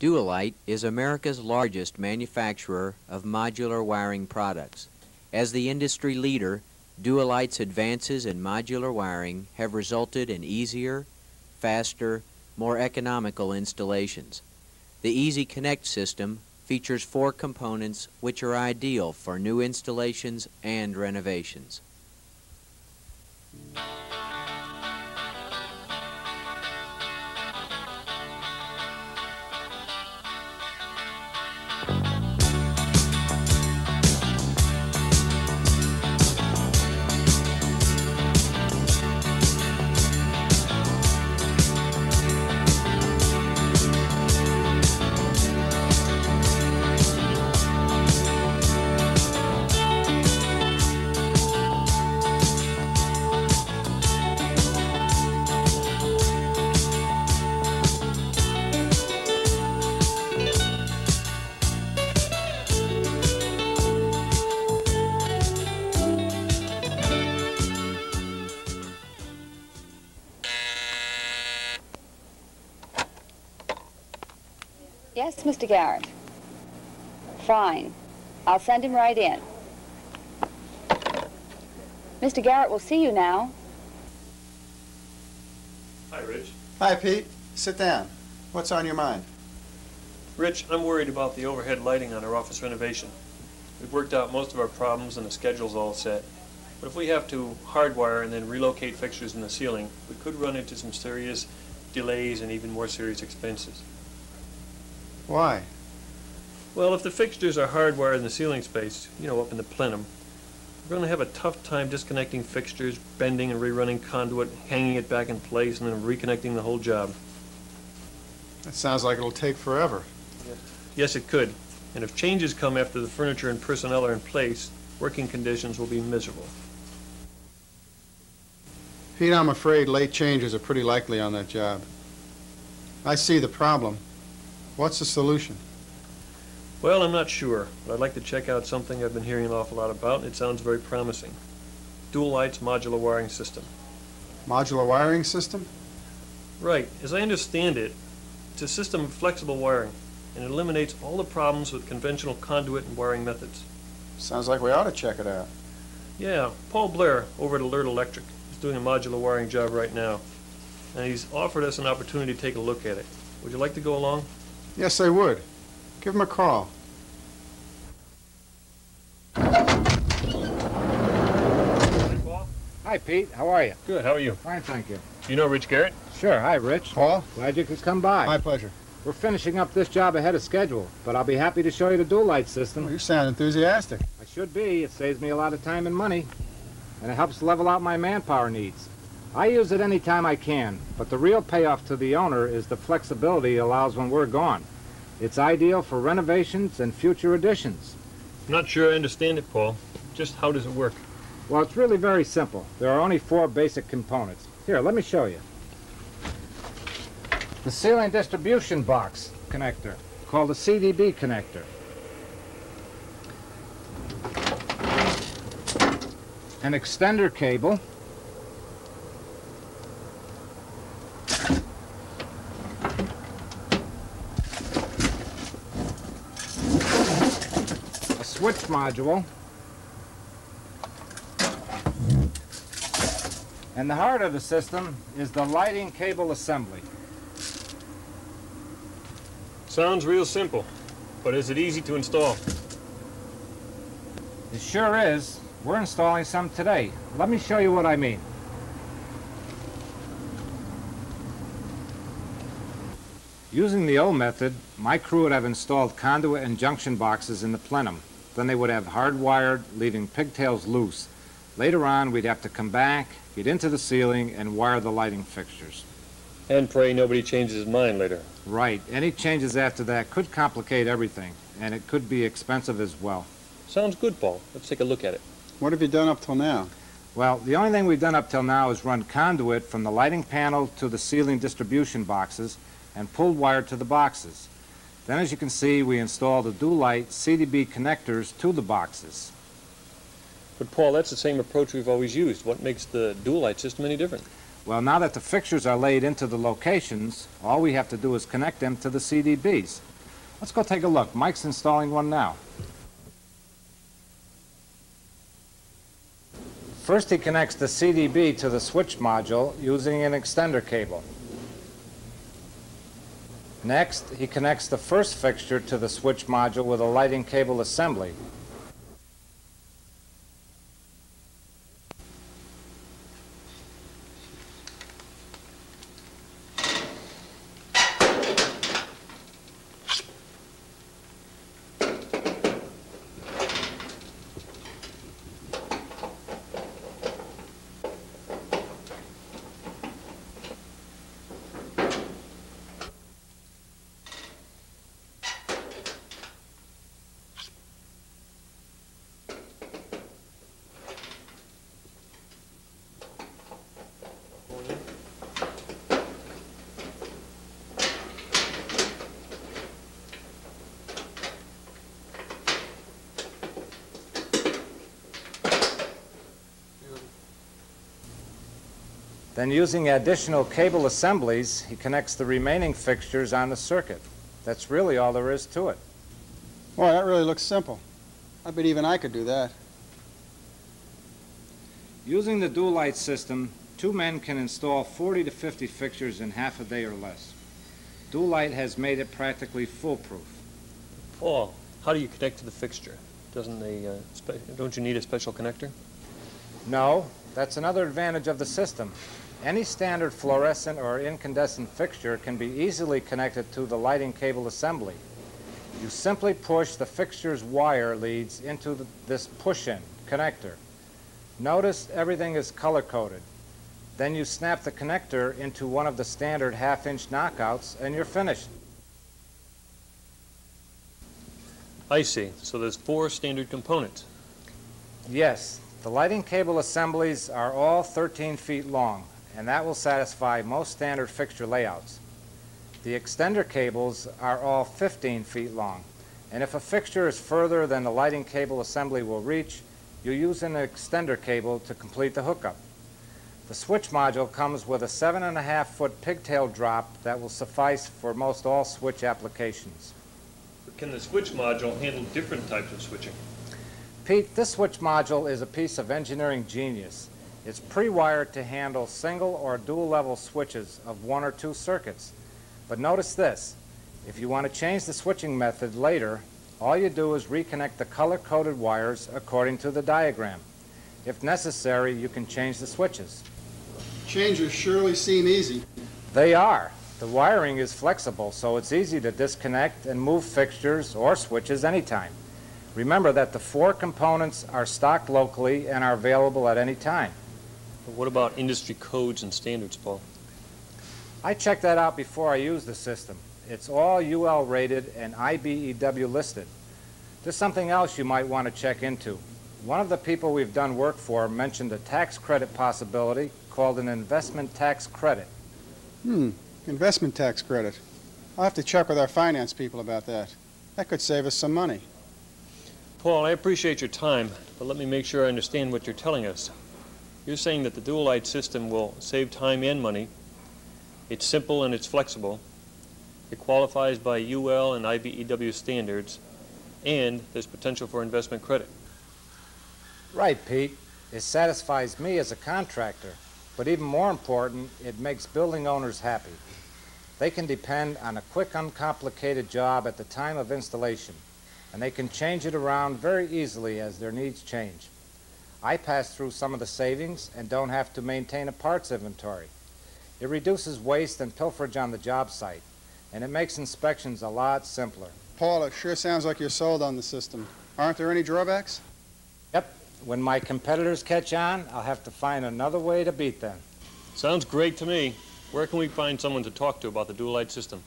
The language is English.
Dual Lite is America's largest manufacturer of modular wiring products. As the industry leader, Dual Lite's advances in modular wiring have resulted in easier, faster, more economical installations. The Easy Connect system features 4 components which are ideal for new installations and renovations. Yes, Mr. Garrett. Fine. I'll send him right in. Mr. Garrett will see you now. Hi, Rich. Hi, Pete. Sit down. What's on your mind? Rich, I'm worried about the overhead lighting on our office renovation. We've worked out most of our problems and the schedule's all set. But if we have to hardwire and then relocate fixtures in the ceiling, we could run into some serious delays and even more serious expenses. Why? Well, if the fixtures are hardwired in the ceiling space, you know, up in the plenum, we're going to have a tough time disconnecting fixtures, bending and rerunning conduit, hanging it back in place, and then reconnecting the whole job. That sounds like it'll take forever. Yes, it could. And if changes come after the furniture and personnel are in place, working conditions will be miserable. Pete, I'm afraid late changes are pretty likely on that job. I see the problem. What's the solution? Well, I'm not sure, but I'd like to check out something I've been hearing an awful lot about, and it sounds very promising. Dual Lite's modular wiring system. Modular wiring system? Right. As I understand it, it's a system of flexible wiring, and it eliminates all the problems with conventional conduit and wiring methods. Sounds like we ought to check it out. Yeah, Paul Blair over at Alert Electric is doing a modular wiring job right now, and he's offered us an opportunity to take a look at it. Would you like to go along? Yes, I would. Give him a call. Hi, Pete. How are you? Good. How are you? Fine, thank you. You know Rich Garrett? Sure. Hi, Rich. Paul? Glad you could come by. My pleasure. We're finishing up this job ahead of schedule, but I'll be happy to show you the Dual Lite system. Well, you sound enthusiastic. I should be. It saves me a lot of time and money, and it helps level out my manpower needs. I use it any time I can, but the real payoff to the owner is the flexibility it allows when we're gone. It's ideal for renovations and future additions. I'm not sure I understand it, Paul. Just how does it work? Well, it's really very simple. There are only 4 basic components. Here, let me show you. The ceiling distribution box connector, called a CDB connector. An extender cable. A switch module. And the heart of the system is the lighting cable assembly. Sounds real simple, but is it easy to install? It sure is. We're installing some today. Let me show you what I mean. Using the old method, my crew would have installed conduit and junction boxes in the plenum. Then they would have hardwired, leaving pigtails loose. Later on, we'd have to come back, get into the ceiling, and wire the lighting fixtures. And pray nobody changes his mind later. Right. Any changes after that could complicate everything, and it could be expensive as well. Sounds good, Paul. Let's take a look at it. What have you done up till now? Well, the only thing we've done up till now is run conduit from the lighting panel to the ceiling distribution boxes and pulled wire to the boxes. Then, as you can see, we installed the Dual Lite CDB connectors to the boxes. But Paul, that's the same approach we've always used. What makes the Dual Lite system any different? Well, now that the fixtures are laid into the locations, all we have to do is connect them to the CDBs. Let's go take a look. Mike's installing one now. First, he connects the CDB to the switch module using an extender cable. Next, he connects the first fixture to the switch module with a lighting cable assembly. Then, using additional cable assemblies, he connects the remaining fixtures on the circuit. That's really all there is to it. Boy, that really looks simple. I bet even I could do that. Using the Dual Lite system, 2 men can install 40 to 50 fixtures in half a day or less. Dual Lite has made it practically foolproof. Paul, how do you connect to the fixture? Don't you need a special connector? No, that's another advantage of the system. Any standard fluorescent or incandescent fixture can be easily connected to the lighting cable assembly. You simply push the fixture's wire leads into this push-in connector. Notice everything is color-coded. Then you snap the connector into one of the standard half-inch knockouts and you're finished. I see. So there's 4 standard components. Yes, the lighting cable assemblies are all 13 feet long, and that will satisfy most standard fixture layouts. The extender cables are all 15 feet long, and if a fixture is further than the lighting cable assembly will reach, you use an extender cable to complete the hookup. The switch module comes with a 7.5-foot pigtail drop that will suffice for most all switch applications. Can the switch module handle different types of switching? Pete, this switch module is a piece of engineering genius. It's pre-wired to handle single or dual level switches of 1 or 2 circuits. But notice this, if you want to change the switching method later, all you do is reconnect the color-coded wires according to the diagram. If necessary, you can change the switches. Changes surely seem easy. They are. The wiring is flexible, so it's easy to disconnect and move fixtures or switches anytime. Remember that the 4 components are stocked locally and are available at any time. But what about industry codes and standards, Paul? I checked that out before I used the system. It's all UL rated and IBEW listed. There's something else you might want to check into. One of the people we've done work for mentioned a tax credit possibility called an investment tax credit. Investment tax credit. I'll have to check with our finance people about that. That could save us some money. Paul, I appreciate your time, but let me make sure I understand what you're telling us. You're saying that the Dual Lite system will save time and money. It's simple and it's flexible. It qualifies by UL and IBEW standards, and there's potential for investment credit. Right, Pete. It satisfies me as a contractor, but even more important, it makes building owners happy. They can depend on a quick, uncomplicated job at the time of installation, and they can change it around very easily as their needs change. I pass through some of the savings and don't have to maintain a parts inventory. It reduces waste and pilferage on the job site, and it makes inspections a lot simpler. Paul, it sure sounds like you're sold on the system. Aren't there any drawbacks? Yep. When my competitors catch on, I'll have to find another way to beat them. Sounds great to me. Where can we find someone to talk to about the Dual Lite system?